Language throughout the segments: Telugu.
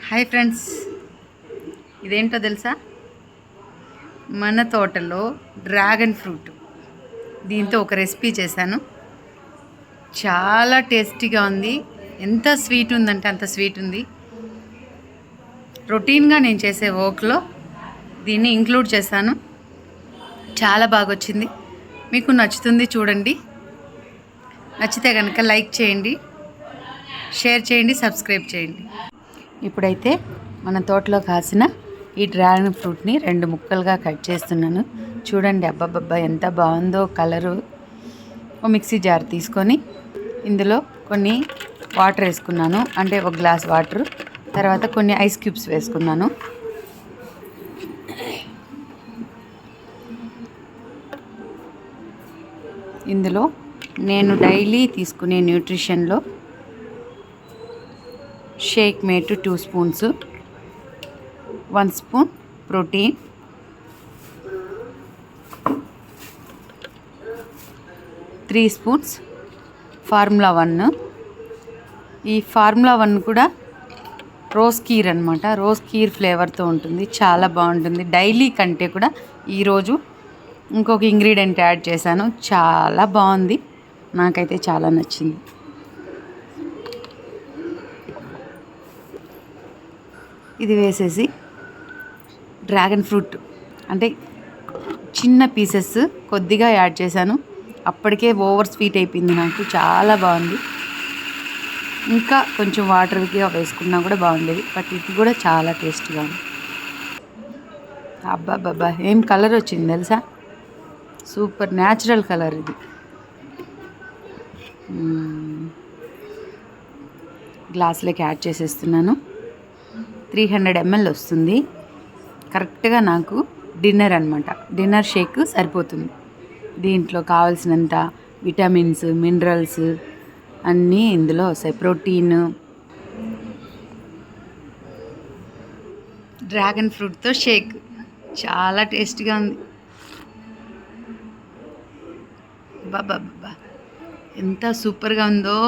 హాయ్ ఫ్రెండ్స్, ఇదేంటో తెలుసా? మన తోటలో డ్రాగన్ ఫ్రూట్, దీంతో ఒక రెసిపీ చేశాను. చాలా టేస్టీగా ఉంది. ఎంత స్వీట్ ఉందంటే అంత స్వీట్ ఉంది. రొటీన్గా నేను చేసే వర్క్లో దీన్ని ఇంక్లూడ్ చేశాను. చాలా బాగా వచ్చింది. మీకు నచ్చుతుంది, చూడండి. నచ్చితే కనుక లైక్ చేయండి, షేర్ చేయండి, సబ్స్క్రైబ్ చేయండి. ఇప్పుడైతే మన తోటలో కాసిన ఈ డ్రాగన్ ఫ్రూట్ని 2 ముక్కలుగా కట్ చేస్తున్నాను. చూడండి, అబ్బబ్బబ్బా ఎంత బాగుందో కలరు. ఓ మిక్సీ జార్ తీసుకొని ఇందులో కొన్ని వాటర్ వేసుకున్నాను, అంటే 1 గ్లాస్ వాటర్. తర్వాత కొన్ని ఐస్ క్యూబ్స్ వేసుకున్నాను. ఇందులో నేను డైలీ తీసుకునే న్యూట్రిషన్లో shake mate 2 spoons, 1 spoon protein, 3 spoons formula 1. ఈ ఫార్ములా 1 కూడా రోజ్ కీర్ అనమాట. రోజ్ కీర్ ఫ్లేవర్తో ఉంటుంది, చాలా బాగుంటుంది. డైలీ కంటే కూడా ఈరోజు ఇంకొక ఇంగ్రీడియంట్ యాడ్ చేశాను, చాలా బాగుంది. నాకైతే చాలా నచ్చింది. ఇది వేసేసి డ్రాగన్ ఫ్రూట్ అంటే చిన్న పీసెస్ కొద్దిగా యాడ్ చేశాను. అప్పటికే ఓవర్ స్వీట్ అయిపోయింది నాకు, చాలా బాగుంది. ఇంకా కొంచెం వాటర్గా వేసుకున్నా కూడా బాగుండేది, బట్ ఇది కూడా చాలా టేస్ట్గా ఉంది. అబ్బాబ్బా ఏం కలర్ వచ్చింది తెలుసా? సూపర్ న్యాచురల్ కలర్ ఇది. గ్లాస్లోకి యాడ్ చేసేస్తున్నాను. 300 ml వస్తుంది. కరెక్ట్గా నాకు డిన్నర్ అనమాట, డిన్నర్ షేక్ సరిపోతుంది. దీంట్లో కావాల్సినంత విటమిన్స్, మినరల్స్ అన్నీ ఇందులో వస్తాయి. ప్రోటీన్. డ్రాగన్ ఫ్రూట్తో షేక్ చాలా టేస్ట్గా ఉంది. బాబా ఎంత సూపర్గా ఉందో.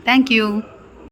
Thank you.